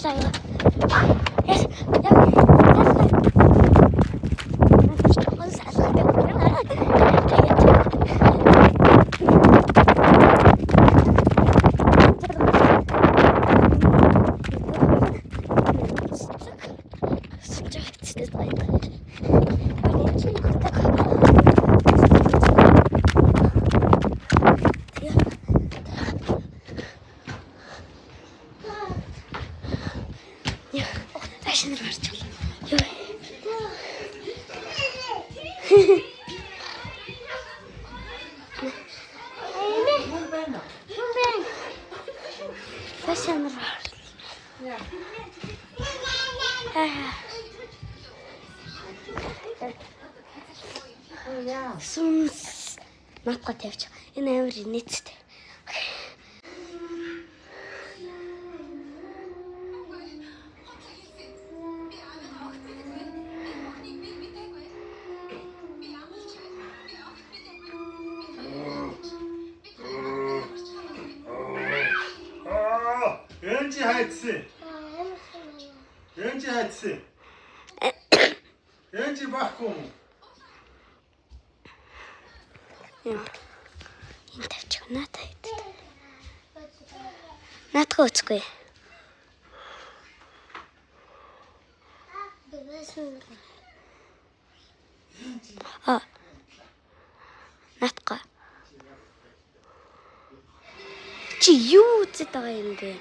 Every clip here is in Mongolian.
Ялла. Яс. Fashion гарч байна. Fashion. Сүнс натга тавьчих. Энэ амар нийцтэй. Önce hayatsı. Önce hayatsı. Önce bak konu. Энэ тавьчих надад хэд. Наадгаа үцгүй. Наадгаа. Чи юу үзэж байгаа юм бэ?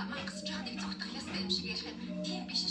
Мангас чаныг цогтглаас юм шиг ярих тийм биш